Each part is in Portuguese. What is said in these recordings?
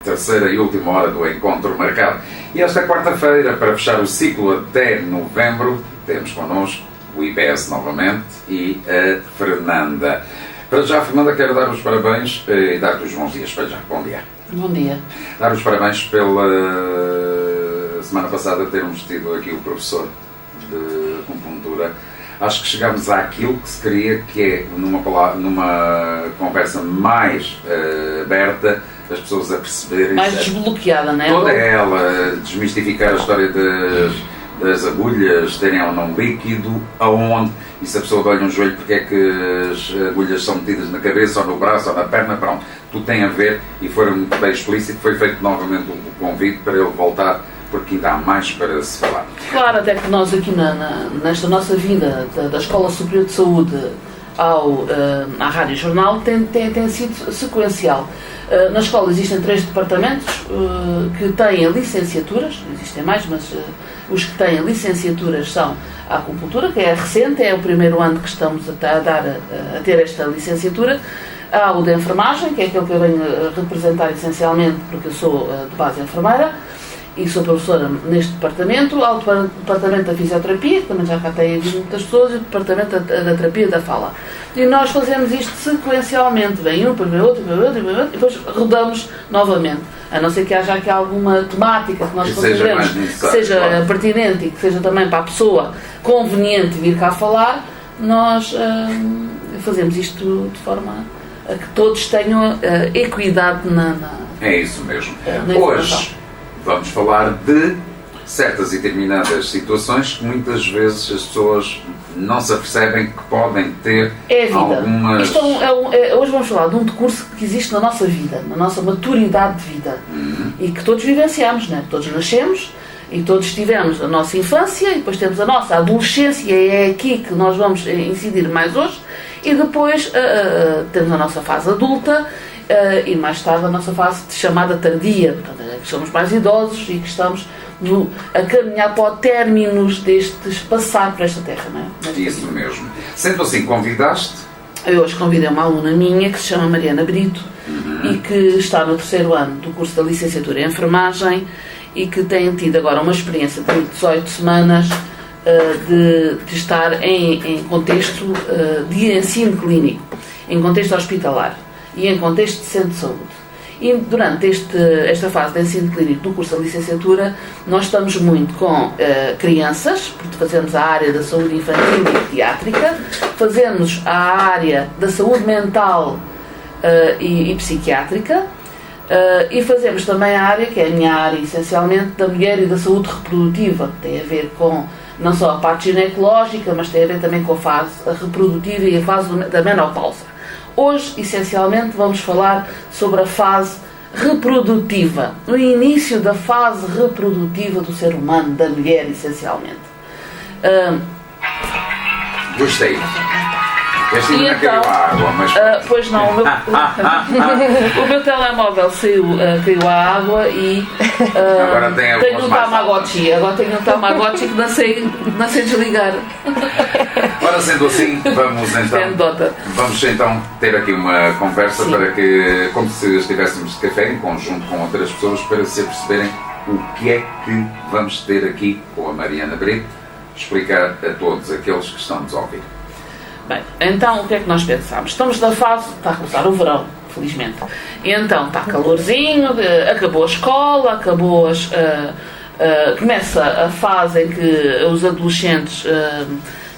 terceira e última hora do encontro marcado. E esta quarta-feira, para fechar o ciclo até novembro, temos connosco o IBS novamente e a Fernanda. Para já, Fernanda, quero dar os parabéns e dar-te os bons dias. Para já, bom dia. Bom dia. Dar os parabéns pela semana passada termos tido aqui o professor de acupuntura. Acho que chegamos àquilo que se queria, que é numa conversa mais aberta, as pessoas a perceberem... Mais desbloqueada, não é? Toda ela, desmistificar a história das agulhas terem ou não líquido, aonde, e se a pessoa dói um joelho, porque é que as agulhas são metidas na cabeça, ou no braço, ou na perna, pronto, tudo tem a ver, e foi muito bem explícito, foi feito novamente o convite para ele voltar, porque ainda há mais para se falar. Claro, até que nós aqui nesta nossa vida da Escola Superior de Saúde à Rádio Jornal tem sido sequencial. Na escola existem 3 departamentos que têm licenciaturas, existem mais, mas os que têm licenciaturas são a acupuntura, que é recente, é o primeiro ano que estamos a ter esta licenciatura. Há o de enfermagem, que é aquele que eu venho representar essencialmente, porque eu sou de base enfermeira e sou professora neste departamento. Há o departamento da fisioterapia, que também já cá tem havido muitas pessoas, e o departamento da terapia da fala. E nós fazemos isto sequencialmente, vem um, depois vem outro, e depois rodamos novamente. A não ser que haja aqui alguma temática que nós consideremos que seja pertinente e que seja também para a pessoa conveniente vir cá falar, nós fazemos isto de forma a que todos tenham equidade É isso mesmo. Hoje vamos falar de certas e determinadas situações que muitas vezes as pessoas não se apercebem que podem ter algumas... Hoje vamos falar de um decurso que existe na nossa vida, na nossa maturidade de vida, e que todos vivenciamos, né? Todos nascemos e todos tivemos a nossa infância e depois temos a nossa adolescência, e é aqui que nós vamos incidir mais hoje, e depois temos a nossa fase adulta, e mais tarde a nossa fase chamada tardia, portanto, é que somos mais idosos e que estamos a caminhar para o término destes passar por esta terra, não é? Isso mesmo. Sendo assim, convidaste? Eu hoje convidei uma aluna minha que se chama Mariana Brito e que está no 3º ano do curso da licenciatura em enfermagem e que tem tido agora uma experiência de 18 semanas de estar em contexto de ensino clínico, em contexto hospitalar e em contexto de centro de saúde. E durante esta fase de ensino clínico do curso da licenciatura, nós estamos muito com crianças, porque fazemos a área da saúde infantil e pediátrica, fazemos a área da saúde mental e psiquiátrica, e fazemos também a área, que é a minha área essencialmente, da mulher e da saúde reprodutiva, que tem a ver com não só a parte ginecológica, mas tem a ver também com a fase reprodutiva e a fase da menopausa. Hoje, essencialmente, vamos falar sobre a fase reprodutiva, o início da fase reprodutiva do ser humano, da mulher, essencialmente. Gostei. Este ainda não caiu a água, mas... Pois não, o meu telemóvel caiu a água e agora tenho um Tamagotchi. Agora tenho um Tamagotchi que não sei desligar. Ora, sendo assim, vamos então ter aqui uma conversa. Sim. Para que, como se estivéssemos de café em conjunto com outras pessoas, para se perceberem o que é que vamos ter aqui com a Mariana Brito, explicar a todos aqueles que estão-nos a ouvir. Bem, então o que é que nós pensamos? Estamos na fase, está a começar o verão, felizmente. E então está calorzinho, acabou a escola, começa a fase em que os adolescentes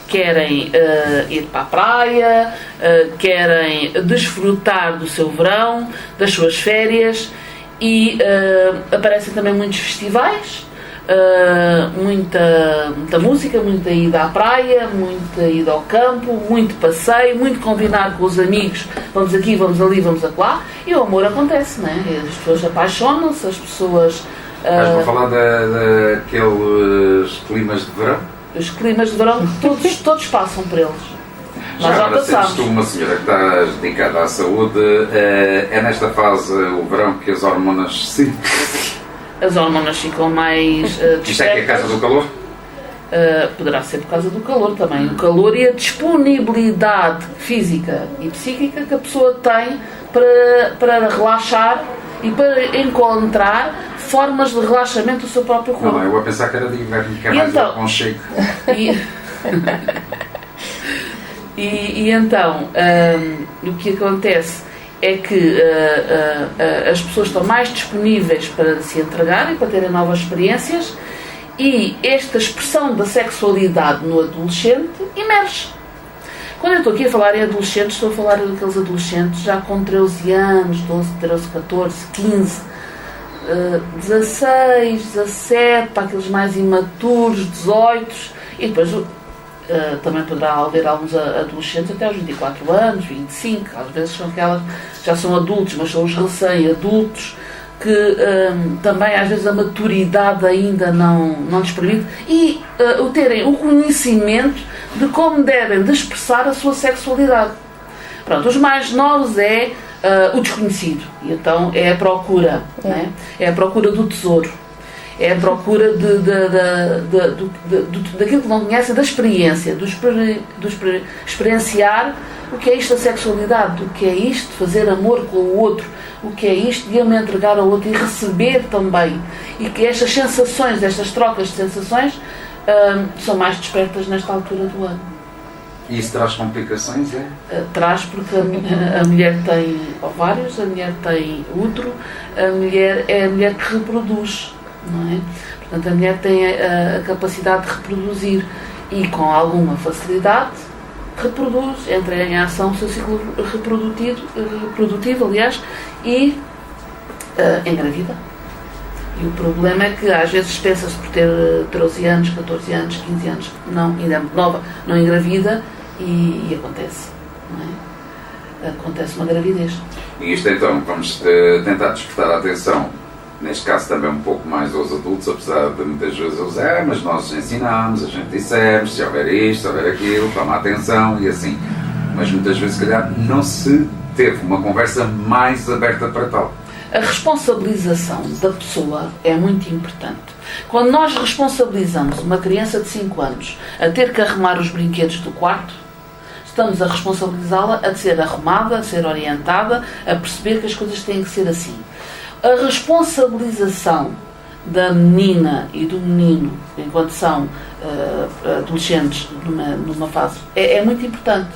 querem ir para a praia, querem desfrutar do seu verão, das suas férias, e aparecem também muitos festivais. Muita música, muita ida à praia, muita ida ao campo, muito passeio, muito combinar com os amigos, vamos aqui, vamos ali, vamos acolá, e o amor acontece, não é? As pessoas apaixonam-se, as pessoas... Estás para falar daqueles climas de verão? Os climas de verão, todos passam por eles. Nós já passamos. Tu, uma senhora que está dedicada à saúde, é nesta fase, o verão, que as hormonas se... As hormonas ficam mais Isto é que é a casa do calor? Poderá ser por causa do calor também. O calor e a disponibilidade física e psíquica que a pessoa tem para relaxar e para encontrar formas de relaxamento do seu próprio corpo. Não, eu vou pensar que era de inverno, que é E mais então? aconchego. E então, o que acontece é que as pessoas estão mais disponíveis para se entregarem, para terem novas experiências, e esta expressão da sexualidade no adolescente emerge. Quando eu estou aqui a falar em adolescentes, estou a falar daqueles adolescentes já com 13 anos, 12, 13, 14, 15, 16, 17, para aqueles mais imaturos, 18, e depois também poderá haver alguns adolescentes até aos 24 anos, 25, às vezes são aquelas já são adultos, mas são os recém-adultos, que também às vezes a maturidade ainda não lhes permite, e o terem o conhecimento de como devem de expressar a sua sexualidade. Pronto, os mais novos é o desconhecido, e então é a procura, né? É a procura do tesouro, é a procura daquilo que não conhecem, da experiência, do experienciar o que é isto da sexualidade, o que é isto de fazer amor com o outro, o que é isto de eu me entregar ao outro e receber também, e que estas sensações, estas trocas de sensações são mais despertas nesta altura do ano. E isso traz complicações, é? Traz, porque a mulher tem ovários, a mulher tem útero, a mulher é a mulher que reproduz, não é? Portanto, a mulher tem a capacidade de reproduzir e com alguma facilidade reproduz, entra em ação o seu ciclo reprodutivo, aliás, e engravida. E o problema é que às vezes pensa-se por ter 13 anos, 14 anos, 15 anos, não, ainda é muito nova, não engravida, e acontece, não é? Acontece uma gravidez. E isto então, vamos tentar despertar a atenção, neste caso também um pouco mais aos adultos, apesar de muitas vezes eles mas nós ensinámos, a gente dissemos, se houver isto, se houver aquilo, toma atenção e assim. Mas muitas vezes, se calhar, não se teve uma conversa mais aberta para tal. A responsabilização da pessoa é muito importante. Quando nós responsabilizamos uma criança de 5 anos a ter que arrumar os brinquedos do quarto, estamos a responsabilizá-la a ser arrumada, a ser orientada, a perceber que as coisas têm que ser assim. A responsabilização da menina e do menino, enquanto são adolescentes numa fase, é muito importante.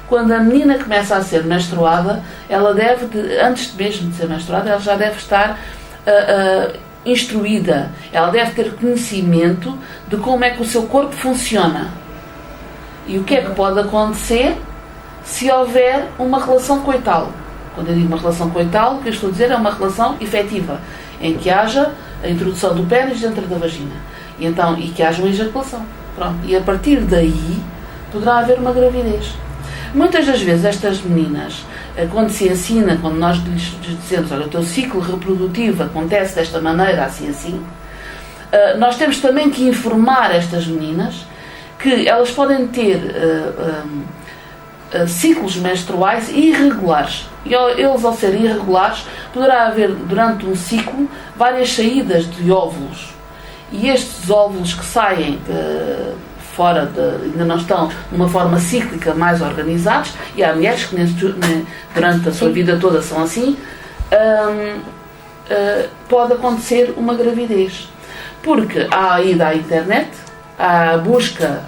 Quando a menina começa a ser menstruada, ela antes mesmo de ser menstruada, ela já deve estar instruída. Ela deve ter conhecimento de como é que o seu corpo funciona. E o que é que pode acontecer se houver uma relação coital. Quando eu digo uma relação coital, o que eu estou a dizer é uma relação efetiva, em que haja a introdução do pênis dentro da vagina. E que haja uma ejaculação. Pronto. E a partir daí poderá haver uma gravidez. Muitas das vezes estas meninas, quando se ensina, quando nós lhes dizemos, olha, o teu ciclo reprodutivo acontece desta maneira, assim, nós temos também que informar estas meninas que elas podem ter ciclos menstruais irregulares. E eles, ao serem irregulares, poderá haver durante um ciclo várias saídas de óvulos. E estes óvulos que saem ainda não estão numa forma cíclica mais organizados, e há mulheres que durante a sua vida toda são assim, pode acontecer uma gravidez. Porque há a ida à internet, há a busca,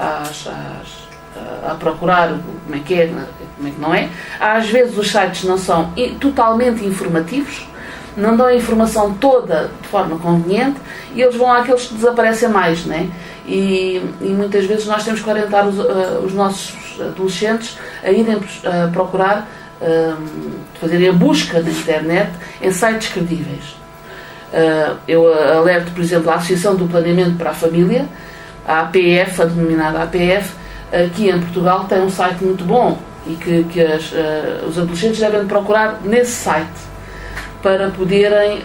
a procurar como é que não é. Às vezes os sites não são totalmente informativos, não dão a informação toda de forma conveniente, e eles vão àqueles que desaparecem mais, né? E muitas vezes nós temos que orientar os nossos adolescentes a irem procurar, fazerem a busca na internet em sites credíveis. Eu alerto, por exemplo, a Associação do Planeamento para a Família, a APF, a denominada APF, aqui em Portugal, tem um site muito bom, e que os adolescentes devem procurar nesse site para poderem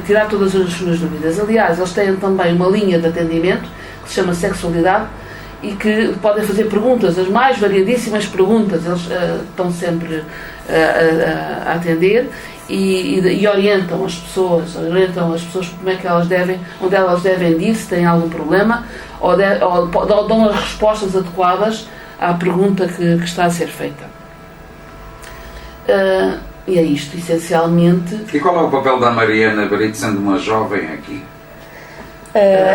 tirar todas as suas dúvidas. Aliás, eles têm também uma linha de atendimento que se chama Sexualidade, e que podem fazer perguntas, as mais variadíssimas perguntas. Eles estão sempre a atender e orientam as pessoas como é que elas devem, onde elas devem ir, se têm algum problema, ou dão as respostas adequadas à pergunta que está a ser feita. E é isto, essencialmente. E qual é o papel da Mariana Brito, sendo uma jovem aqui?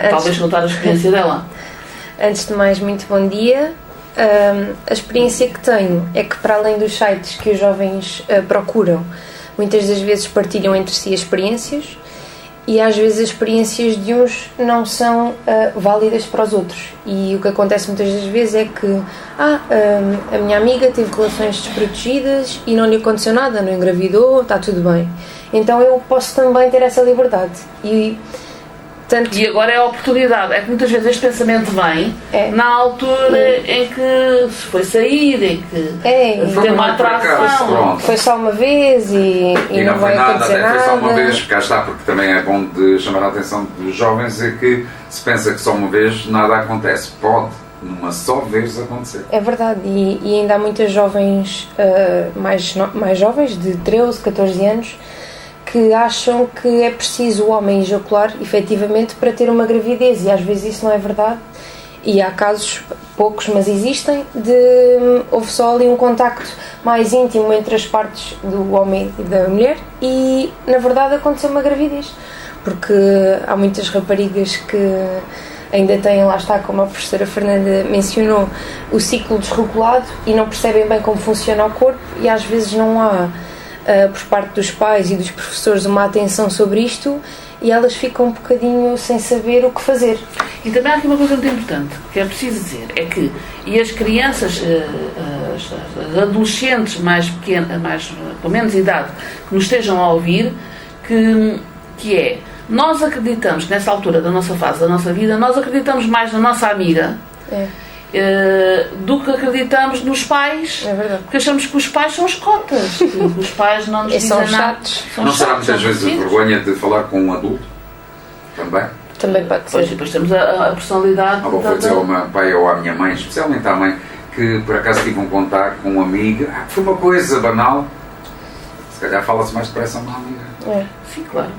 Talvez contar a experiência dela. Antes de mais, muito bom dia. A experiência que tenho é que, para além dos sites que os jovens procuram, muitas das vezes partilham entre si as experiências, e às vezes as experiências de uns não são válidas para os outros. E o que acontece muitas das vezes é que a minha amiga teve relações desprotegidas e não lhe aconteceu nada, não engravidou, está tudo bem. Então eu posso também ter essa liberdade. E agora é a oportunidade. É que muitas vezes este pensamento vem na altura em que se foi sair, em que tem uma atração. Foi só uma vez e não vai acontecer nada. Foi só uma vez, cá está, porque também é bom de chamar a atenção dos jovens, é que se pensa que só uma vez nada acontece. Pode, numa só vez, acontecer. É verdade, e ainda há muitas jovens, mais jovens, de 13, 14 anos, que acham que é preciso o homem ejacular, efetivamente, para ter uma gravidez, e às vezes isso não é verdade, e há casos, poucos, mas existem, houve só ali um contacto mais íntimo entre as partes do homem e da mulher, e na verdade aconteceu uma gravidez, porque há muitas raparigas que ainda têm, lá está, como a professora Fernanda mencionou, o ciclo desregulado e não percebem bem como funciona o corpo, e às vezes não há por parte dos pais e dos professores uma atenção sobre isto, e elas ficam um bocadinho sem saber o que fazer. E também há aqui uma coisa muito importante que é preciso dizer, é que e as crianças, as adolescentes mais pequenas, com menos idade, que nos estejam a ouvir, que é, nós acreditamos que nessa altura da nossa fase, da nossa vida, nós acreditamos mais na nossa amiga do que acreditamos nos pais, porque achamos que os pais são as cotas, que os pais não nos dizem nada. Não será muitas vezes a vergonha de falar com um adulto? Também pode ser. Pois, depois temos a personalidade. Vou dizer ao meu pai ou à minha mãe, especialmente à mãe, que por acaso tive um contato com um amigo, foi uma coisa banal, se calhar fala-se mais depressa a uma amiga. Sim, claro.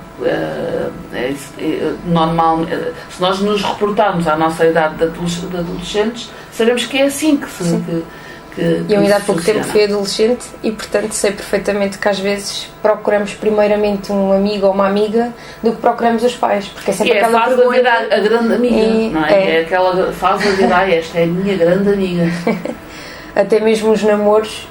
Normal, se nós nos reportarmos à nossa idade de adolescentes, sabemos que é assim que eu ainda há pouco tempo fui adolescente e, portanto, sei perfeitamente que às vezes procuramos primeiramente um amigo ou uma amiga do que procuramos os pais, porque é sempre aquela fase vergonha. Da vida, a grande amiga, não é? É aquela fase da vida, esta é a minha grande amiga. Até mesmo os namoros,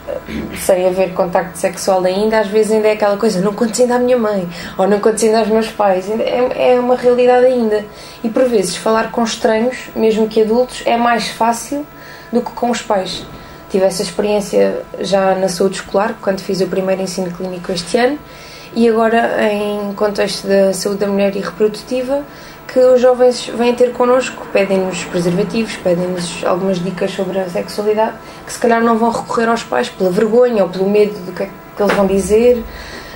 sem haver contacto sexual ainda, às vezes ainda é aquela coisa, não contes ainda à minha mãe, ou não contes ainda aos meus pais, é uma realidade ainda. E por vezes falar com estranhos, mesmo que adultos, é mais fácil do que com os pais. Tive essa experiência já na saúde escolar, quando fiz o primeiro ensino clínico este ano, e agora em contexto da saúde da mulher e reprodutiva, que os jovens vêm ter connosco, pedem-nos preservativos, pedem-nos algumas dicas sobre a sexualidade, que se calhar não vão recorrer aos pais pela vergonha ou pelo medo do que é que eles vão dizer.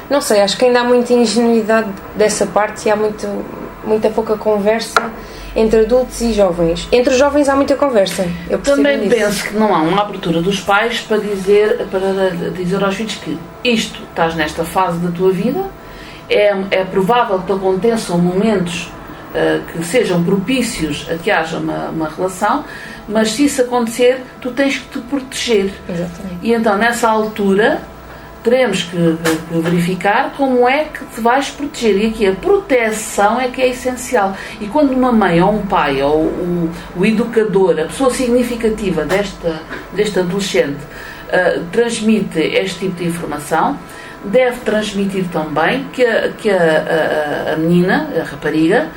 Não sei, acho que ainda há muita ingenuidade dessa parte e há muita pouca conversa entre adultos e jovens. Entre os jovens há muita conversa. Eu também disso. penso que não há uma abertura dos pais para dizer aos filhos que isto, estás nesta fase da tua vida, é provável que te aconteçam momentos que sejam propícios a que haja uma relação, mas se isso acontecer, tu tens que te proteger. Exatamente. E então, nessa altura, teremos que verificar como é que te vais proteger. E aqui a proteção é que é essencial. E quando uma mãe ou um pai ou o educador, a pessoa significativa deste adolescente, transmite este tipo de informação, deve transmitir também que a menina, a rapariga,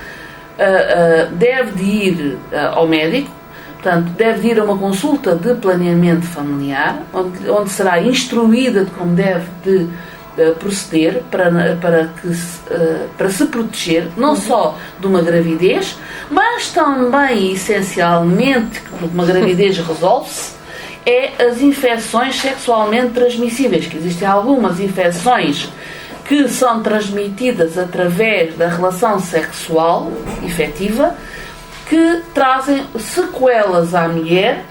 deve de ir ao médico, portanto, deve de ir a uma consulta de planeamento familiar, onde será instruída de como deve de proceder para se proteger, não só de uma gravidez, mas também, essencialmente, porque uma gravidez resolve-se, as infecções sexualmente transmissíveis, que existem algumas infecções que são transmitidas através da relação sexual efetiva, que trazem sequelas à mulher,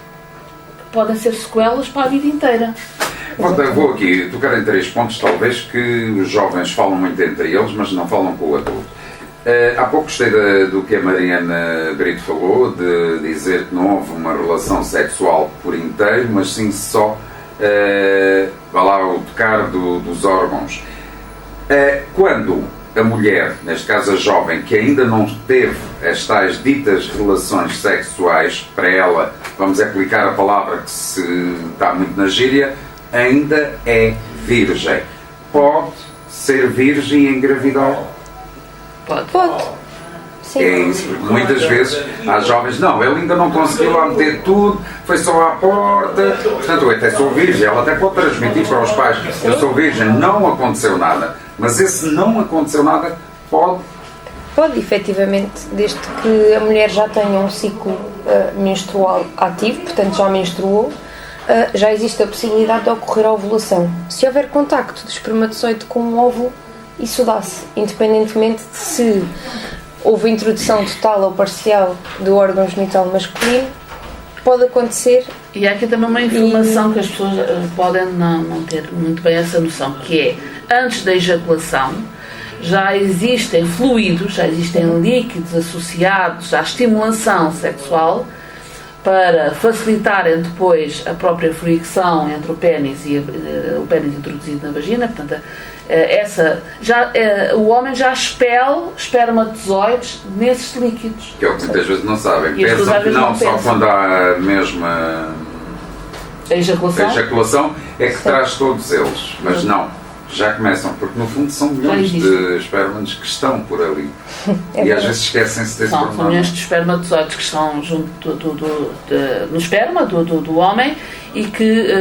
que podem ser sequelas para a vida inteira. Bom, eu vou aqui tocar em 3 pontos, talvez, que os jovens falam muito entre eles, mas não falam com o adulto. Há pouco gostei do que a Mariana Brito falou, de dizer que não houve uma relação sexual por inteiro, mas sim só vá lá o tocar dos órgãos. Quando a mulher, neste caso a jovem, que ainda não teve as tais ditas relações sexuais, para ela, vamos aplicar a palavra que se está muito na gíria, ainda é virgem. Pode ser virgem e engravidar? Pode. Sim. É isso, porque muitas vezes há jovens, não, ele ainda não conseguiu lá meter tudo, foi só à porta, portanto eu até sou virgem, ela até pode transmitir para os pais, eu sou virgem, não aconteceu nada, mas esse não aconteceu nada Pode, efetivamente, desde que a mulher já tenha um ciclo menstrual ativo, portanto já menstruou, já existe a possibilidade de ocorrer a ovulação. Se houver contacto do espermatozoide com o óvulo, isso dá-se, independentemente de se houve introdução total ou parcial do órgão genital masculino, pode acontecer. E há aqui também uma informação que as pessoas podem não ter muito bem essa noção, que é, antes da ejaculação, já existem fluidos, já existem líquidos associados à estimulação sexual para facilitarem depois a própria fricção entre o pênis e o pênis introduzido na vagina. Portanto, o homem já expele espermatozoides nesses líquidos. que é o que muitas vezes não sabem. E as pessoas Pensam às que vezes não, não só pensam. quando há a mesma A ejaculação é que traz todos eles, mas não. Já começam, porque no fundo são milhões de espermas que estão por ali. E às vezes esquecem-se desse são problema. milhões de espermatozoides que estão junto no esperma do homem e que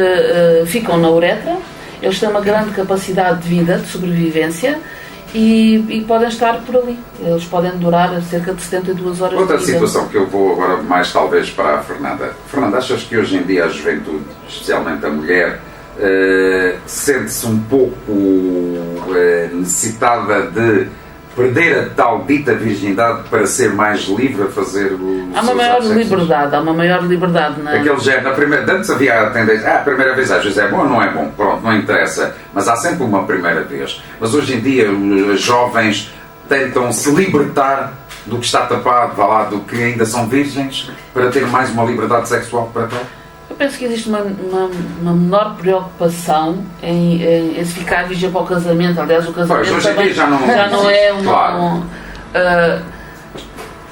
ficam na uretra. Eles têm uma grande capacidade de vida, de sobrevivência e podem estar por ali. Eles podem durar cerca de 72 horas Outra de vida. situação que eu vou agora mais talvez para a Fernanda. Fernanda, achas que hoje em dia a juventude, especialmente a mulher, sente-se um pouco necessitada de perder a tal dita virgindade para ser mais livre a fazer os Há uma maior liberdade, não é? Aquele género, antes havia a tendência, a primeira vez às vezes é bom ou não é bom, pronto, não interessa, mas há sempre uma primeira vez. Mas hoje em dia os jovens tentam se libertar do que está tapado, vá lá, do que ainda são virgens, para ter mais uma liberdade sexual para tal. Eu penso que existe uma menor preocupação em se ficar virgem para o casamento. Aliás, o casamento Pois, hoje em também dia já não é uma... claro.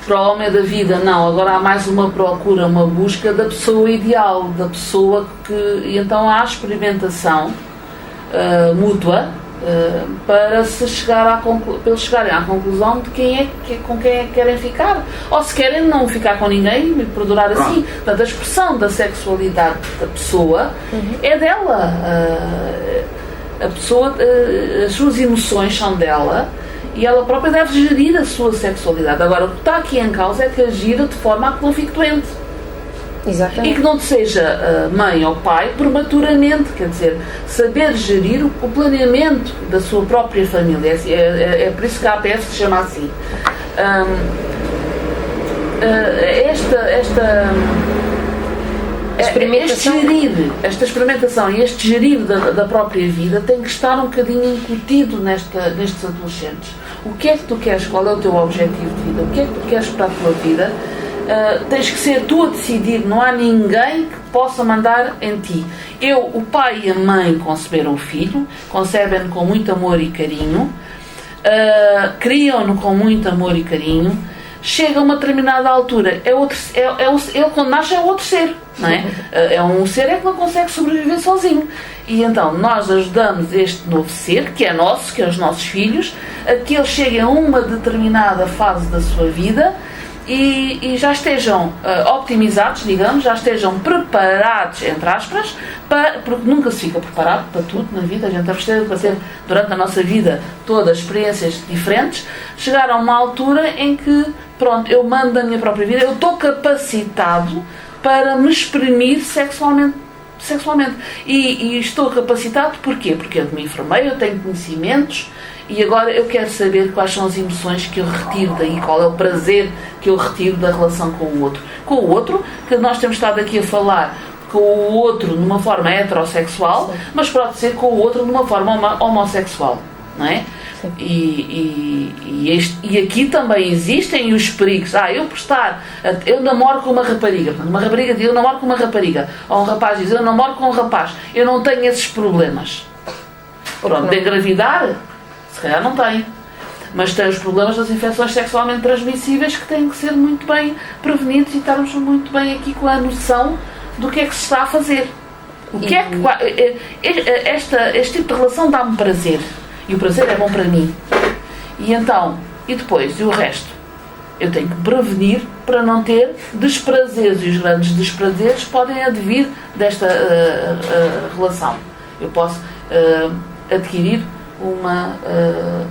Para o homem da vida, não. Agora há mais uma procura, uma busca da pessoa ideal, da pessoa que... E então há experimentação mútua para se chegar para eles chegarem à conclusão de com quem é que querem ficar, ou se querem não ficar com ninguém e perdurar assim. Portanto, a expressão da sexualidade da pessoa é dela. A pessoa, as suas emoções são dela e ela própria deve gerir a sua sexualidade. Agora, o que está aqui em causa é que a gira de forma a que não fique doente. Exatamente. E que não te seja mãe ou pai prematuramente, quer dizer, saber gerir o planeamento da sua própria família. É por isso que a APF se chama assim. Esta experimentação e este gerir da própria vida tem que estar um bocadinho incutido nestes adolescentes. O que é que tu queres? Qual é o teu objetivo de vida? O que é que tu queres para a tua vida? Tens que ser tu a decidir, não há ninguém que possa mandar em ti. O pai e a mãe conceberam o filho, concebem-no com muito amor e carinho, criam-no com muito amor e carinho, chega a uma determinada altura, ele quando nasce é outro ser, não é? É um ser que não consegue sobreviver sozinho. E então nós ajudamos este novo ser, que é nosso, que é os nossos filhos, a que eles cheguem a uma determinada fase da sua vida e já estejam optimizados, digamos, já estejam preparados, entre aspas, porque nunca se fica preparado para tudo na vida. A gente deve fazer durante a nossa vida todas experiências diferentes, chegar a uma altura em que, pronto, eu mando a minha própria vida, eu estou capacitado para me exprimir sexualmente. E estou capacitado porquê? Porque eu me informei, eu tenho conhecimentos e agora eu quero saber quais são as emoções que eu retiro daí, qual é o prazer que eu retiro da relação com o outro. Com o outro, que nós temos estado aqui a falar com o outro numa forma heterossexual, mas pode ser com o outro numa forma homossexual, não é? E aqui também existem os perigos. Eu namoro com uma rapariga. Uma rapariga diz, eu namoro com uma rapariga. Ou um rapaz diz, eu namoro com um rapaz. Eu não tenho esses problemas. Pronto, de engravidar, se calhar não tem. Mas tem os problemas das infecções sexualmente transmissíveis que têm que ser muito bem prevenidos e estarmos muito bem aqui com a noção do que é que se está a fazer. O que é que este tipo de relação dá-me prazer. E o prazer é bom para mim. E então, e depois, e o resto? Eu tenho que prevenir para não ter desprazeres. E os grandes desprazeres podem advir desta relação. Eu posso adquirir uma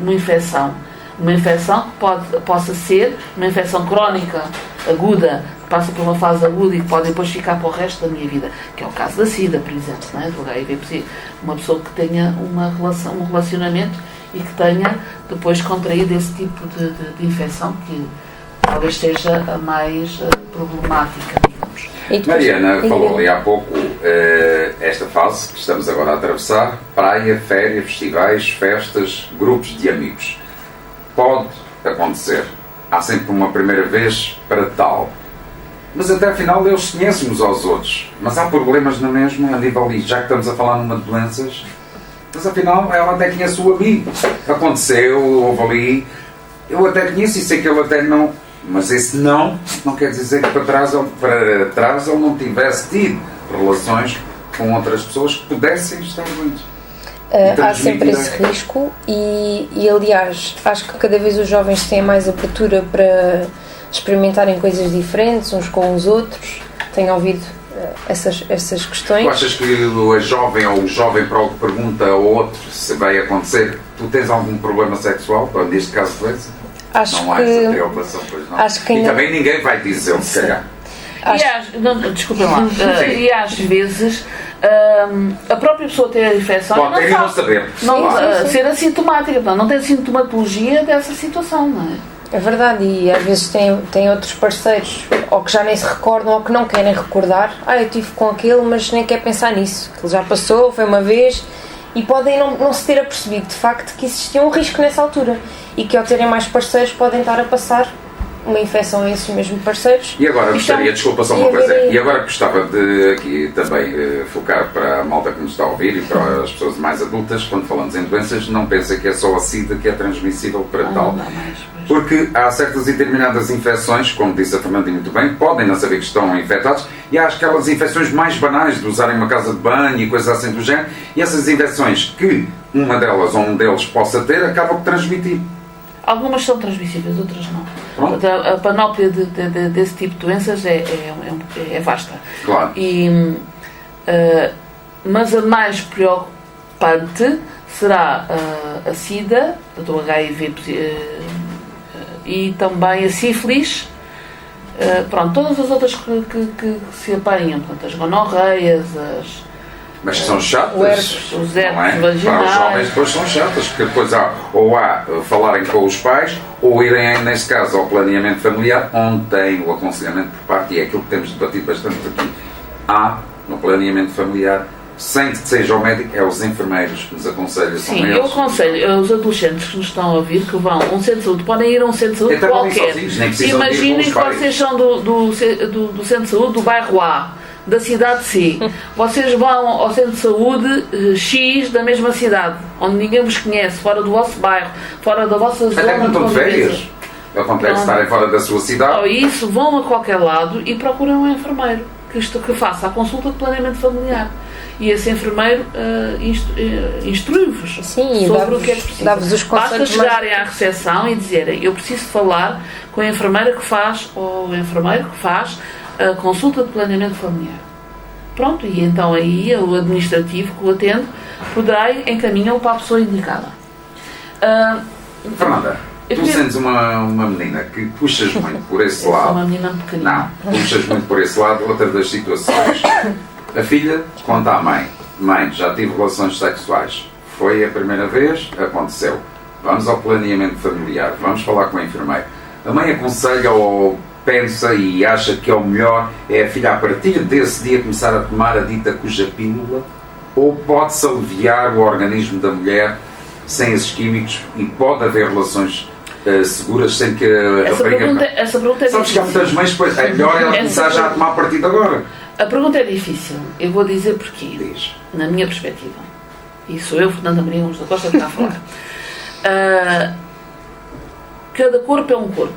infecção. Uma infecção que possa ser uma infecção crónica, aguda, que passa por uma fase aguda e que pode depois ficar para o resto da minha vida, que é o caso da SIDA, por exemplo, não é? Do HIV, uma pessoa que tenha um relacionamento e que tenha depois contraído esse tipo de infecção, que talvez seja a mais problemática, digamos. Mariana falou ali há pouco esta fase que estamos agora a atravessar: praia, férias, festivais, festas, grupos de amigos. Pode acontecer. Há sempre uma primeira vez para tal. Mas até afinal eles conhecem uns aos outros. Mas há problemas na mesma a nível, já que estamos a falar numa de doenças. Mas afinal ela até conhece o amigo. Aconteceu, houve ali. Eu até conheço e sei que ele até não. Mas esse não quer dizer que para trás ele não tivesse tido relações com outras pessoas que pudessem estar doentes. Há sempre esse risco e aliás, acho que cada vez os jovens têm mais abertura para experimentarem coisas diferentes uns com os outros. Tenho ouvido essas questões. Tu achas que a jovem ou o jovem pergunta ao outro se vai acontecer, tu tens algum problema sexual, neste caso doença? Não há essa preocupação, pois não. Acho que e também ninguém vai dizer, se calhar. Desculpem lá. E às vezes a própria pessoa ter a infecção pode ter e não saber. Ser assintomática, não tem sintomatologia dessa situação, não é? É verdade, e às vezes tem outros parceiros ou que já nem se recordam ou que não querem recordar. Eu estive com aquele, mas nem quer pensar nisso. Ele já passou, foi uma vez, e podem não se ter apercebido de facto que existia um risco nessa altura e que ao terem mais parceiros podem estar a passar uma infecção a esses mesmos parceiros. E agora gostaria, desculpa só uma coisa, e agora gostava de aqui também focar para a malta que nos está a ouvir e para as pessoas mais adultas, quando falamos em doenças, não pensem que é só a SIDA que é transmissível para tal. Porque há certas e determinadas infecções, como disse a Fernanda muito bem, podem não saber que estão infectados, e há aquelas infecções mais banais de usarem uma casa de banho e coisas assim do género, e essas infecções que uma delas ou um deles possa ter, acabam por transmitir. Algumas são transmissíveis, outras não. A panóplia desse tipo de doenças é vasta. Claro. Mas a mais preocupante será a SIDA, o HIV e também a sífilis, todas as outras que se apanham, as gonorreias, mas são chatas, os herpes vaginais. Para os jovens depois são chatas, porque depois há falarem com os pais, ou irem, neste caso, ao planeamento familiar, onde tem o aconselhamento por parte, e é aquilo que temos debatido bastante aqui. Há, no planeamento familiar, sem que seja o médico, é os enfermeiros que nos aconselham. Sim, eu aconselho os adolescentes que nos estão a ouvir que vão a um centro de saúde, podem ir a um centro de saúde qualquer. Imaginem que vocês são do centro de saúde do bairro A, da cidade C. Vocês vão ao centro de saúde X da mesma cidade, onde ninguém vos conhece, fora do vosso bairro, fora da vossa zona. Até quando estão de férias. Acontece estarem fora da sua cidade. Isso, vão a qualquer lado e procuram um enfermeiro que faça a consulta de planeamento familiar. E esse enfermeiro instrui-vos sobre o que é que precisa. Basta chegarem à recepção e dizerem: eu preciso falar com a enfermeira que faz, ou o enfermeiro que faz a consulta de planeamento familiar. Pronto, e então aí o administrativo que o atende poderá encaminhar-o para a pessoa indicada. Fernanda, tu sentes uma menina que puxas muito por esse lado. Sou uma menina pequenina. Não, puxas muito por esse lado. Outra das situações, a filha conta à mãe: mãe, já tive relações sexuais, foi a primeira vez, aconteceu, vamos ao planeamento familiar, vamos falar com a enfermeira. A mãe aconselha ou pensa e acha que é o melhor é a filha a partir desse dia começar a tomar a dita cuja pílula, ou pode-se aliviar o organismo da mulher sem esses químicos e pode haver relações seguras sem que a rapariga... Essa pergunta é Sabes difícil. que há muitas mães, pois, é melhor ela começar já a tomar partido agora. A pergunta é difícil. Eu vou dizer porquê. Diz. Na minha perspectiva. E sou eu, Fernanda Maria Gomes da Costa, que está a falar. Cada corpo é um corpo.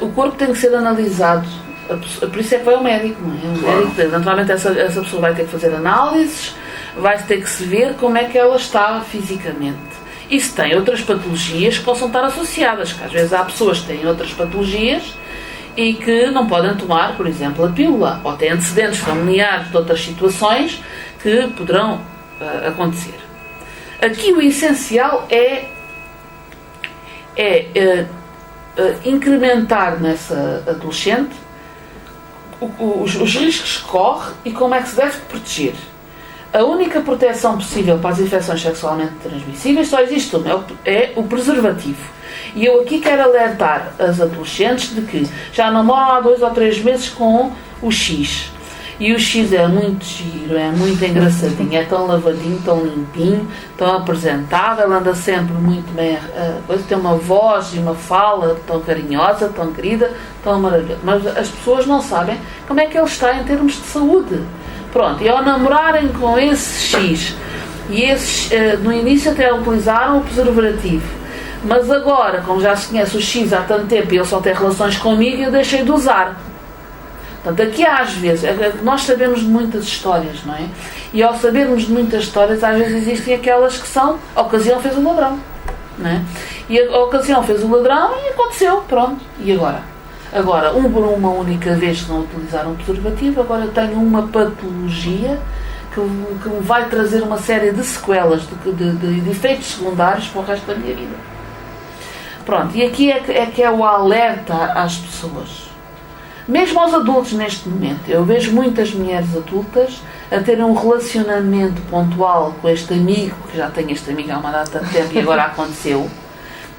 O corpo tem que ser analisado. Por isso é que vai ao médico, não é? O Claro. médico, naturalmente, essa pessoa vai ter que fazer análises, vai ter que se ver como é que ela está fisicamente. E se tem outras patologias que possam estar associadas, que às vezes há pessoas que têm outras patologias e que não podem tomar, por exemplo, a pílula, ou têm antecedentes familiares de outras situações que poderão acontecer. Aqui o essencial é incrementar nessa adolescente os riscos que corre e como é que se deve proteger. A única proteção possível para as infecções sexualmente transmissíveis só existe uma, é o preservativo. E eu aqui quero alertar as adolescentes de que já namoram há 2 ou 3 meses com o X. E o X é muito giro, é muito engraçadinho, é tão lavadinho, tão limpinho, tão apresentável, anda sempre muito bem, tem uma voz e uma fala tão carinhosa, tão querida, tão maravilhosa. Mas as pessoas não sabem como é que ele está em termos de saúde. Pronto, e ao namorarem com esse X, e esses no início até utilizaram o preservativo, mas agora, como já se conhece o X há tanto tempo e ele só tem relações comigo, eu deixei de usar. Portanto, aqui às vezes, nós sabemos de muitas histórias, não é? E ao sabermos de muitas histórias, às vezes existem aquelas que são, a ocasião fez o ladrão, não é? E a ocasião fez o ladrão e aconteceu, pronto. E agora? Agora, por uma única vez que não utilizaram o preservativo, agora eu tenho uma patologia que me vai trazer uma série de sequelas, de efeitos secundários para o resto da minha vida. Pronto, e aqui é que é o alerta às pessoas. Mesmo aos adultos neste momento, eu vejo muitas mulheres adultas a terem um relacionamento pontual com este amigo, que já tenho este amigo há uma data de tempo e agora aconteceu,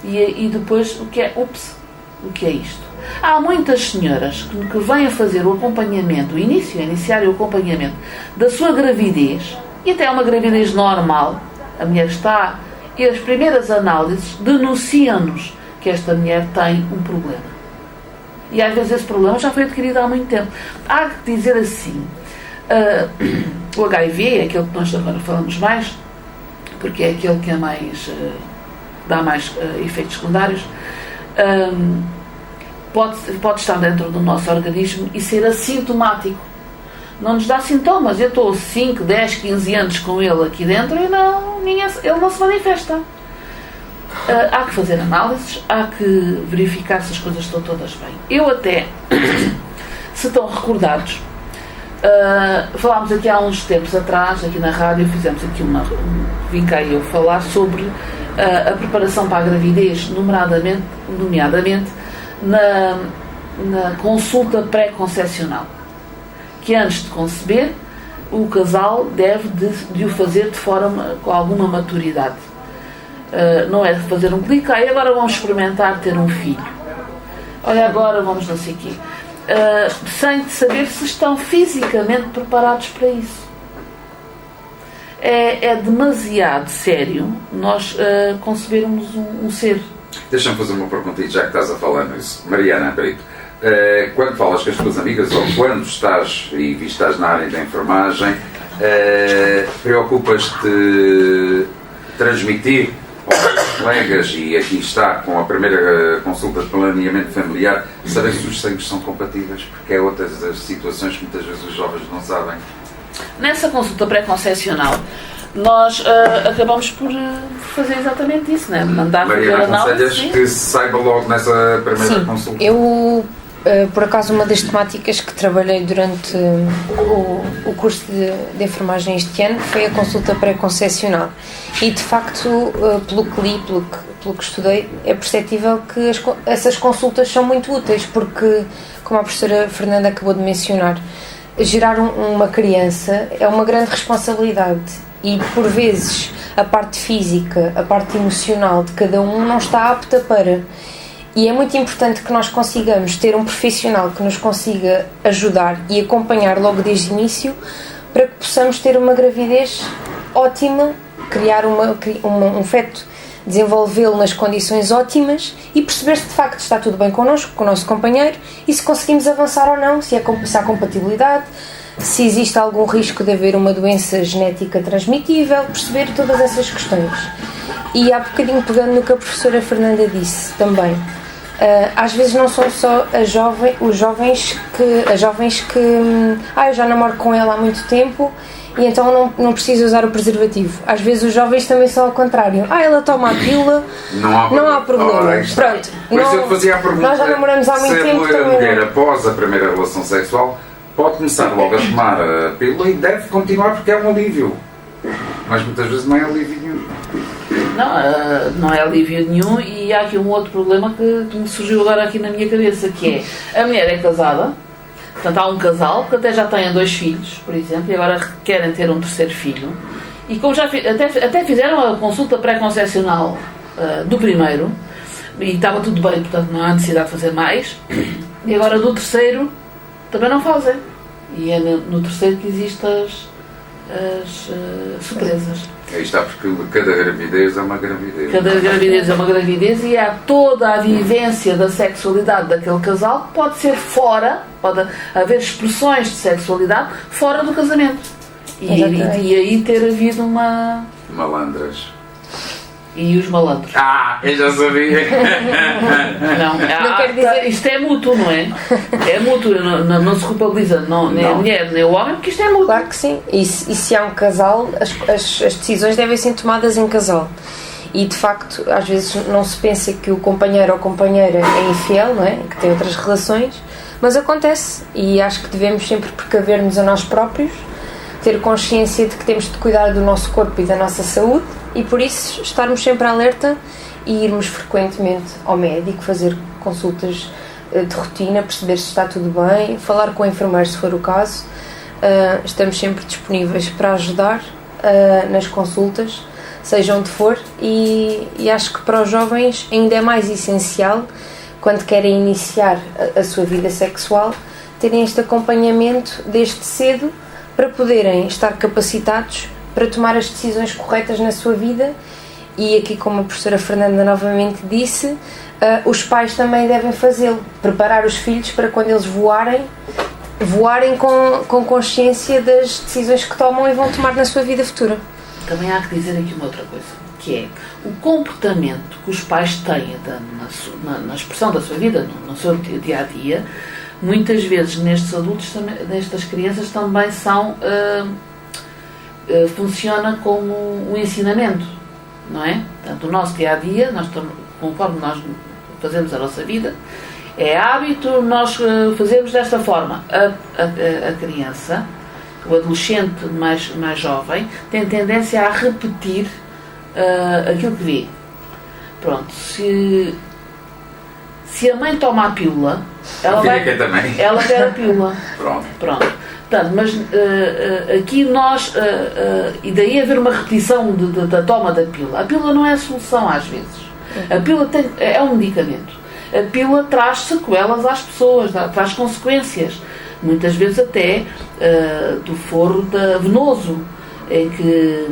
e depois o que é isto? Há muitas senhoras que vêm a fazer o acompanhamento, iniciar o acompanhamento da sua gravidez, e até uma gravidez normal, a mulher está, e as primeiras análises denunciam-nos que esta mulher tem um problema. E às vezes esse problema já foi adquirido há muito tempo. Há que dizer assim, o HIV é aquele que nós agora falamos mais, porque é aquele que é mais, dá mais efeitos secundários, pode estar dentro do nosso organismo e ser assintomático. Não nos dá sintomas. Eu estou 5, 10, 15 anos com ele aqui dentro e ele não se manifesta. Há que fazer análises, há que verificar se as coisas estão todas bem. Eu até, se estão recordados, falámos aqui há uns tempos atrás, aqui na rádio, fizemos aqui vim cá eu falar sobre a preparação para a gravidez, nomeadamente na consulta pré-concepcional, que antes de conceber, o casal deve de o fazer de forma com alguma maturidade. Não é fazer um clique, e agora vamos experimentar ter um filho. Olha, agora vamos não sei o quê. Sem saber se estão fisicamente preparados para isso. É demasiado sério nós concebermos um ser. Deixa-me fazer uma pergunta, já que estás a falar nisso. Mariana Brito, quando falas com as tuas amigas, ou quando estás na área da enfermagem, preocupas-te transmitir aos colegas, e aqui está com a primeira consulta de planeamento familiar, saber se os sangues são compatíveis, porque é outras das situações que muitas vezes os jovens não sabem. Nessa consulta pré-concepcional, nós acabamos por fazer exatamente isso, né? Mandar fazer Mariana, análise. aconselhas que se saiba logo nessa primeira consulta? Eu, por acaso, uma das temáticas que trabalhei durante o curso de enfermagem este ano foi a consulta pré-concepcional. E, de facto, pelo que li, pelo que estudei, é perceptível que essas consultas são muito úteis, porque, como a professora Fernanda acabou de mencionar, gerar uma criança é uma grande responsabilidade e, por vezes, a parte física, a parte emocional de cada um não está apta para. E é muito importante que nós consigamos ter um profissional que nos consiga ajudar e acompanhar logo desde o início, para que possamos ter uma gravidez ótima criar um feto, desenvolvê-lo nas condições ótimas e perceber se de facto está tudo bem connosco, com o nosso companheiro, e se conseguimos avançar ou não, se há compatibilidade, se existe algum risco de haver uma doença genética transmitível, perceber todas essas questões. E há bocadinho, pegando no que a professora Fernanda disse também, às vezes não são só as jovens que eu já namoro com ela há muito tempo e então não preciso usar o preservativo. Às vezes os jovens também são ao contrário. Ela toma a pílula, não há problema. Pronto, por isso eu te fazia a pergunta, nós já namoramos há muito tempo. Se a mulher após a primeira relação sexual pode começar logo a tomar a pílula e deve continuar porque é um alívio. Mas muitas vezes não é alívio nenhum. Não é alívio nenhum, e há aqui um outro problema que me surgiu agora aqui na minha cabeça, que é, a mulher é casada, portanto há um casal que até já têm 2 filhos, por exemplo, e agora querem ter um 3º filho, e como já até fizeram a consulta pré-concepcional do primeiro, e estava tudo bem, portanto não há necessidade de fazer mais, e agora do 3º também não fazem, e é no 3º que existem as surpresas. Aí está, porque cada gravidez é uma gravidez. Cada gravidez é uma gravidez e há toda a vivência da sexualidade daquele casal que pode ser fora, pode haver expressões de sexualidade fora do casamento. E aí ter havido uma... Malandras. E os malandros. Eu já sabia! Não quero dizer... Isto é mútuo, não é? É mútuo, não se culpabiliza nem a mulher nem o homem, porque isto é mútuo. Claro que sim. E se há um casal, as decisões devem ser tomadas em casal. E de facto, às vezes não se pensa que o companheiro ou companheira é infiel, não é? Que tem outras relações, mas acontece. E acho que devemos sempre precaver-nos a nós próprios, ter consciência de que temos de cuidar do nosso corpo e da nossa saúde, e por isso estarmos sempre alerta e irmos frequentemente ao médico, fazer consultas de rotina, perceber se está tudo bem, falar com o enfermeiro se for o caso. Estamos sempre disponíveis para ajudar nas consultas, seja onde for, e acho que para os jovens ainda é mais essencial, quando querem iniciar a sua vida sexual, terem este acompanhamento desde cedo, para poderem estar capacitados para tomar as decisões corretas na sua vida. E aqui, como a professora Fernanda novamente disse, os pais também devem fazê-lo, preparar os filhos para quando eles voarem com consciência das decisões que tomam e vão tomar na sua vida futura. Também há que dizer aqui uma outra coisa, que é o comportamento que os pais têm na expressão da sua vida, no seu dia-a-dia. Muitas vezes nestes adultos, nestas crianças também funciona como um ensinamento, não é? Portanto, o nosso dia-a-dia, conforme nós fazemos a nossa vida, é hábito nós fazemos desta forma. A criança, o adolescente mais jovem, tem tendência a repetir aquilo que vê. Pronto, se a mãe toma a pílula, ela quer a pílula. Pronto. Portanto, mas aqui nós, e daí haver uma repetição da toma da pílula. A pílula não é a solução às vezes. A pílula é um medicamento. A pílula traz sequelas às pessoas, traz consequências. Muitas vezes até do foro venoso, em que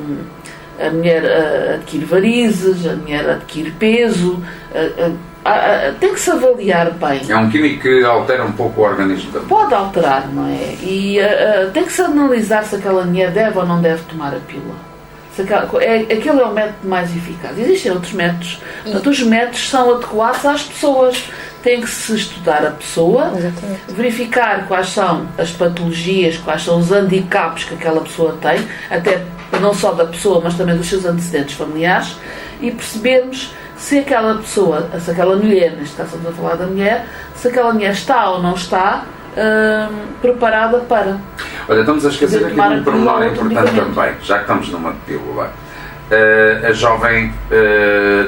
a mulher adquire varizes, a mulher adquire peso. Tem que se avaliar bem. É um químico que altera um pouco o organismo também. Pode alterar, não é? E tem que se analisar se aquela mulher deve ou não deve tomar a pílula. Aquele é o método mais eficaz. Existem outros métodos. Portanto, os métodos são adequados às pessoas. Tem que se estudar a pessoa, verificar quais são as patologias, quais são os handicaps que aquela pessoa tem, até não só da pessoa, mas também dos seus antecedentes familiares, e percebermos se aquela pessoa, se aquela mulher, neste caso estamos a falar da mulher, se aquela mulher está ou não está preparada para... Olha, estamos a esquecer aqui de um pormenor importante também, já que estamos numa pílula. A jovem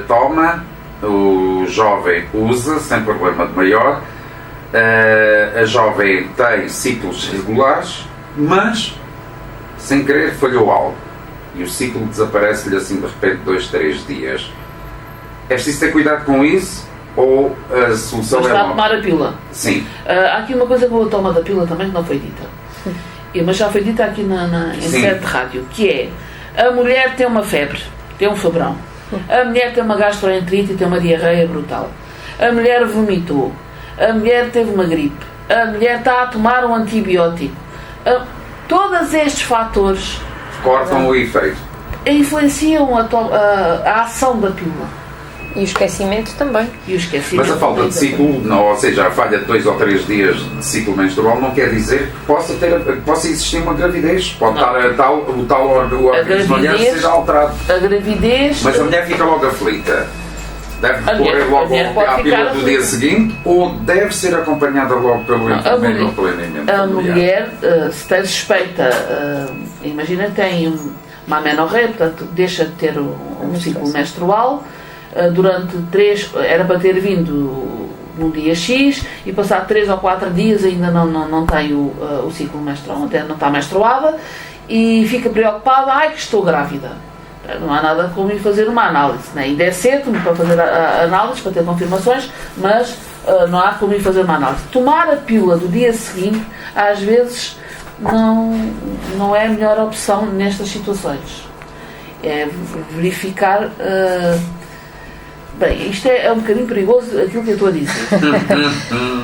toma, o jovem usa, sem problema de maior, a jovem tem ciclos regulares, mas, sem querer, falhou algo. E o ciclo desaparece-lhe assim de repente 2, 3 dias. É preciso ter cuidado com isso ou a solução é... Está a tomar a pílula. Sim. Há aqui uma coisa com a toma da pílula também que não foi dita. Mas já foi dita aqui em sede de rádio, que é A mulher tem uma febre, tem um febrão. A mulher tem uma gastroenterite e tem uma diarreia brutal. A mulher vomitou. A mulher teve uma gripe. A mulher está a tomar um antibiótico. Todos estes fatores Cortam o efeito. influenciam a ação da pílula. E o esquecimento também. E o esquecimento. Mas a falta de ciclo, não, ou seja, a falha de 2 ou 3 dias de ciclo menstrual não quer dizer que possa existir uma gravidez. Pode estar o tal organismo da mulher seja alterado. A gravidez. Mas a mulher fica logo aflita. Deve recorrer logo à pílula do dia seguinte ou deve ser acompanhada logo pelo enfermeiro ou pelo planeamento? A mulher, se tem suspeita, imagina, tem uma amenorreia, portanto, deixa de ter um ciclo menstrual. Durante 3, era para ter vindo no dia X e passado 3 ou 4 dias ainda não tem o ciclo menstrual, até não está menstruada e fica preocupada, que estou grávida. Não há nada como ir fazer uma análise, né? Ainda é cedo para fazer a análise, para ter confirmações, mas não há como ir fazer uma análise. Tomar a pílula do dia seguinte, às vezes, não é a melhor opção nestas situações. É verificar... Bem, isto é um bocadinho perigoso aquilo que eu estou a dizer.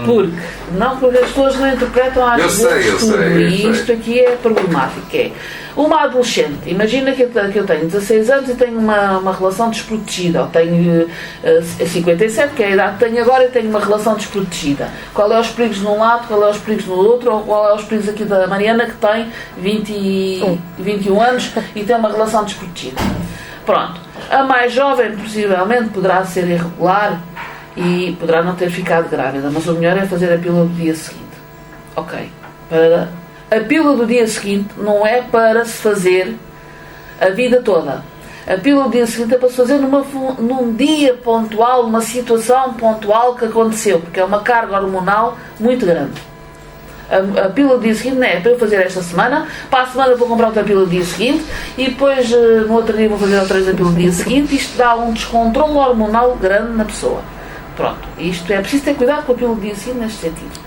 Porque as pessoas não interpretam às vezes tudo. E isto aqui é problemático. É uma adolescente, imagina que eu tenho 16 anos e tenho uma relação desprotegida, ou tenho 57, que é a idade que tenho agora, e tenho uma relação desprotegida. Qual é os perigos de um lado, qual é os perigos no outro, ou qual é os perigos aqui da Mariana, que tem 21 anos e tem uma relação desprotegida. Pronto. A mais jovem, possivelmente, poderá ser irregular e poderá não ter ficado grávida, mas o melhor é fazer a pílula do dia seguinte. Ok. A pílula do dia seguinte não é para se fazer a vida toda. A pílula do dia seguinte é para se fazer num dia pontual, numa situação pontual que aconteceu, porque é uma carga hormonal muito grande. A pílula do dia seguinte não é para eu fazer esta semana, para a semana vou comprar outra pílula do dia seguinte e depois no outro dia vou fazer outra vez a pílula do dia seguinte. Isto dá um descontrole hormonal grande na pessoa. Pronto, isto é preciso ter cuidado com a pílula do dia seguinte neste sentido.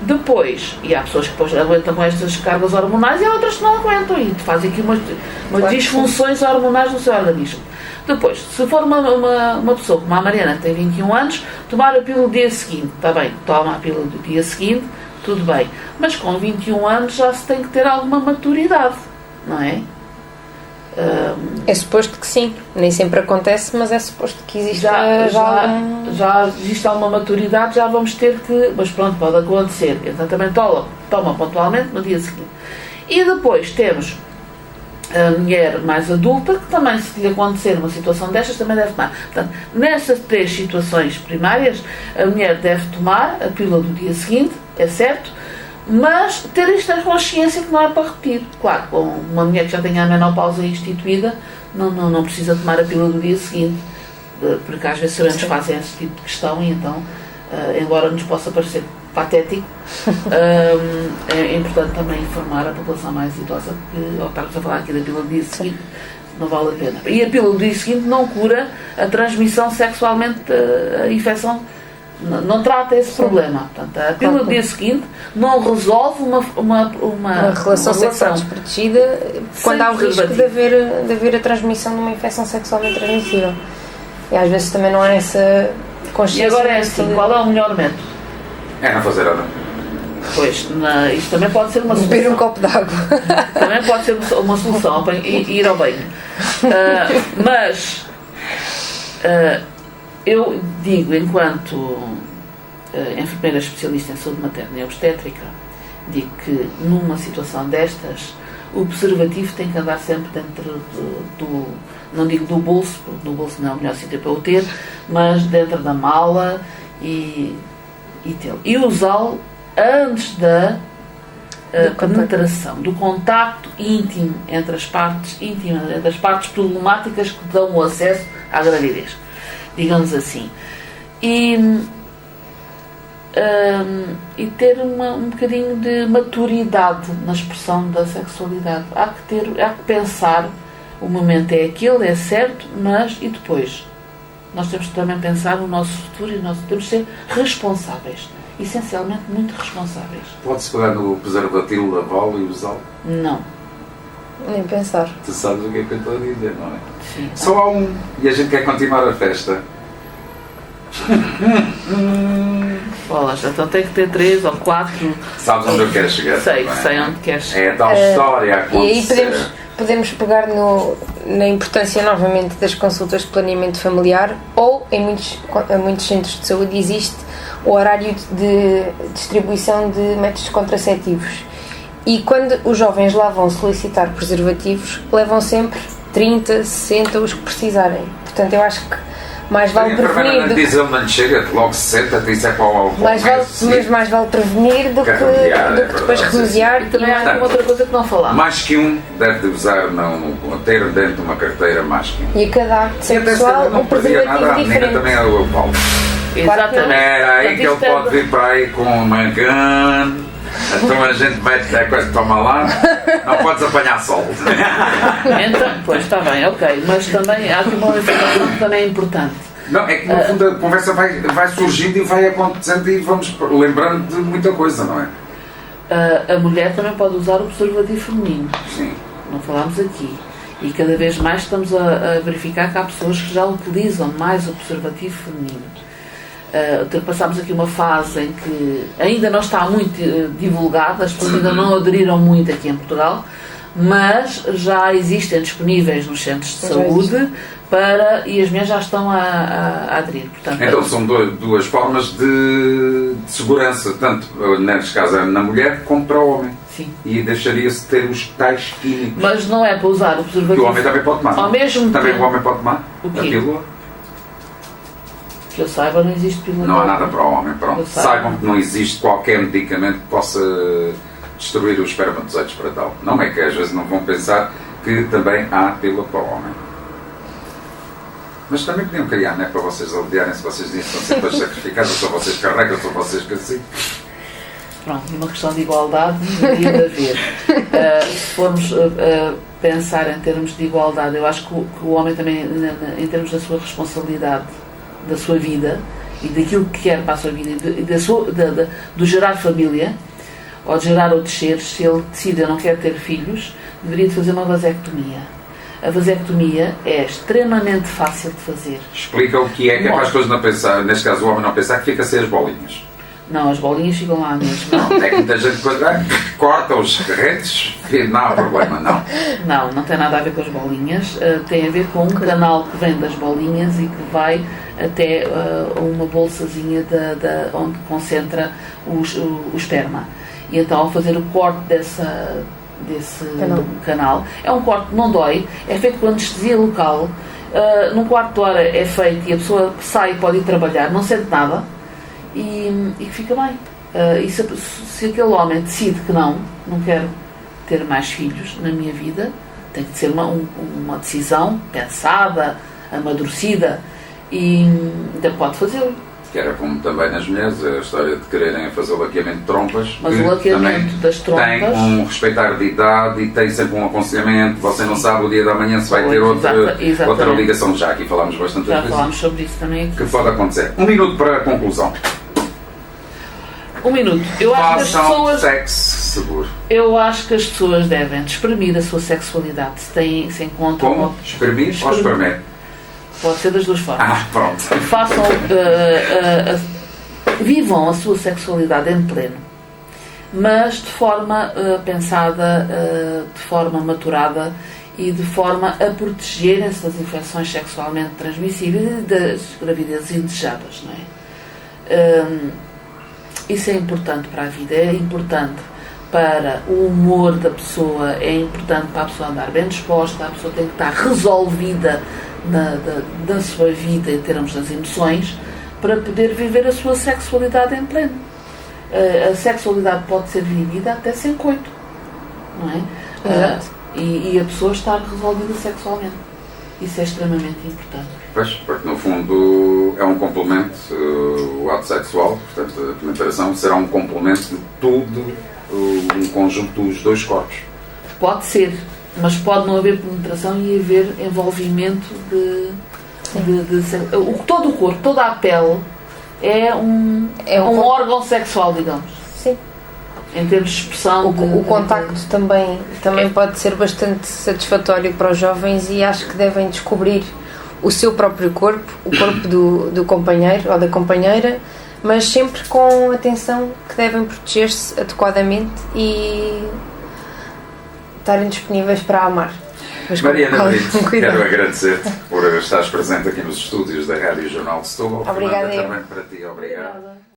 Depois, e há pessoas que depois aguentam com estas cargas hormonais e há outras que não aguentam e fazem aqui umas disfunções hormonais no seu organismo. Depois, se for uma pessoa como a Mariana, que tem 21 anos, tomar a pílula do dia seguinte, está bem, toma a pílula do dia seguinte, tudo bem, mas com 21 anos já se tem que ter alguma maturidade, não é? É suposto que sim, nem sempre acontece, mas é suposto que existe já existe alguma maturidade, já vamos ter que, mas pronto, pode acontecer, então também toma pontualmente no dia seguinte. E depois temos a mulher mais adulta, que também, se lhe acontecer uma situação destas, também deve tomar. Portanto, nestas 3 situações primárias, a mulher deve tomar a pílula do dia seguinte, é certo, mas ter isto na consciência que não é para repetir. Claro, com uma mulher que já tenha a menopausa instituída, não precisa tomar a pílula do dia seguinte, porque às vezes sabemos que fazem esse tipo de questão e então, embora nos possa parecer patético, é importante também informar a população mais idosa que, ao estarmos a falar aqui da pílula do dia seguinte, não vale a pena. E a pílula do dia seguinte não cura a transmissão sexualmente, a infecção, não trata esse problema. Portanto, a pílula do dia seguinte não resolve uma relação sexual desprotegida quando há o risco de haver a transmissão de uma infecção sexualmente transmissível. E às vezes também não há essa consciência. E agora é assim, qual é o melhor método? É não fazer nada. Pois, isto também pode ser uma solução. Beber um copo d'água. Também pode ser uma solução, ir ao banho. Mas eu digo, enquanto enfermeira especialista em saúde materna e obstétrica, digo que numa situação destas o preservativo tem que andar sempre dentro não digo do bolso, porque no bolso não é o melhor sítio para o ter, mas dentro da mala e tê-lo. E usá-lo antes da penetração, do contacto íntimo entre as partes íntimas, entre as partes problemáticas que dão o acesso à gravidez, digamos assim. E ter um bocadinho de maturidade na expressão da sexualidade. Há que pensar, o momento é aquele, é certo, mas e depois? Nós temos que também pensar no nosso futuro e nós temos que ser responsáveis. Essencialmente muito responsáveis. Pode-se pegar no preservativo, lavá-lo e usá-lo? Não. Nem pensar. Tu sabes o que é que eu estou a dizer, não é? Sim. Só há um e a gente quer continuar a festa. Bolas, então tem que ter 3 ou 4. Sabes onde eu quero chegar? Sei também, onde queres chegar. É a tal história a acontecer. E aí podemos pegar na importância novamente das consultas de planeamento familiar, ou em muitos centros de saúde existe o horário de distribuição de métodos contraceptivos. E quando os jovens lá vão solicitar preservativos, levam sempre 30, 60, os que precisarem. Portanto, eu acho que mais vale prevenir do que... Diz ele, não lhe chega, logo 60, isso é para o mais vale prevenir do que depois remediar. E também há uma outra coisa que não falámos. Mais que um deve de usar, ter dentro de uma carteira mais que um. E a cada acto sexual um preservativo diferente. Também é o Paulo. Exatamente. Era aí que ele pode vir para aí com uma gun. Então a gente mete a coisa, toma lá, não podes apanhar sol. Então, pois está bem, ok, mas também há aqui uma informação que também é importante. Não, é que no fundo a conversa vai surgindo e vai acontecendo e vamos lembrando de muita coisa, não é? A mulher também pode usar o preservativo feminino. Sim. Não falámos aqui. E cada vez mais estamos a verificar que há pessoas que já utilizam mais o preservativo feminino. Passámos aqui uma fase em que ainda não está muito divulgada, as pessoas ainda não aderiram muito aqui em Portugal, mas já existem disponíveis nos centros de saúde e as mulheres já estão a aderir. Portanto, então são duas formas de segurança, tanto neste caso na mulher como para o homem. Sim. E deixaria-se ter os tais químicos. Mas não é para usar o preservativo. Que o homem também pode tomar. Ao mesmo também tempo, o homem pode tomar o quê? a pílula. Que eu saiba, não existe pílula. Não há nada para o homem, pronto. Saibam que não existe qualquer medicamento que possa destruir os espermatozoides para tal. Não é que às vezes não vão pensar que também há pílula para o homem. Mas também podiam criar, não é? Para vocês aliviarem se vocês dizem que são sempre sacrificados, só vocês carregam, só vocês que assim. Pronto, uma questão de igualdade devia de haver. Se formos pensar em termos de igualdade, eu acho que o homem também, em termos da sua responsabilidade, da sua vida e daquilo que quer para a sua vida e do gerar família ou de gerar outros seres, se ele decide eu não quero ter filhos, deveria de fazer uma vasectomia. A vasectomia é extremamente fácil de fazer. Explica o que é para as pessoas não pensar, neste caso o homem não pensar que fica sem as bolinhas. Não, as bolinhas ficam lá mesmo. Não, é que muita gente corta os carretes e não há problema, não. Não tem nada a ver com as bolinhas. Tem a ver com um canal que vem das bolinhas e que vai até uma bolsazinha onde concentra o esperma. E então, ao fazer o corte desse canal, é um corte que não dói, é feito com anestesia local, num quarto de hora é feito e a pessoa sai e pode ir trabalhar, não sente nada. E fica bem. E se aquele homem decide que não quero ter mais filhos na minha vida, tem que ser uma decisão pensada, amadurecida, e ainda pode fazê-lo. Que era como também nas mulheres, a história de quererem fazer o laqueamento de trompas. Mas o laqueamento das trompas tem um respeitar de idade e tem sempre um aconselhamento. Você não sabe o dia da manhã se vai ter outra ligação. Já aqui falámos bastante vezes. Já falámos sobre isso também aqui. Que pode acontecer. 1 minuto para a conclusão. 1 minuto. Sexo seguro. Eu acho que as pessoas devem exprimir a sua sexualidade. Se encontram. Como? Exprimir ou espremer? Pode ser das duas formas. Pronto. Façam, vivam a sua sexualidade em pleno, mas de forma pensada, de forma maturada e de forma a protegerem-se das infecções sexualmente transmissíveis e das gravidezes indesejadas, não é? Isso é importante para a vida, é importante para o humor da pessoa, é importante para a pessoa andar bem disposta, a pessoa tem que estar resolvida da sua vida em termos das emoções para poder viver a sua sexualidade em pleno. A sexualidade pode ser vivida até sem coito, não é? E a pessoa estar resolvida sexualmente. Isso é extremamente importante. Pois, porque no fundo é um complemento, o ato sexual, portanto a penetração será um complemento de tudo, um conjunto dos dois corpos. Pode ser, mas pode não haver penetração e haver envolvimento todo o corpo, toda a pele é um órgão sexual, digamos. Sim. em termos de expressão. O contacto também pode ser bastante satisfatório para os jovens e acho que devem descobrir o seu próprio corpo, o corpo do companheiro ou da companheira, mas sempre com atenção que devem proteger-se adequadamente e estarem disponíveis para amar. Mas Mariana Brito, quero agradecer-te por estares presente aqui nos estúdios da Rádio Jornal de Setúbal. Obrigada. Também para ti, obrigado.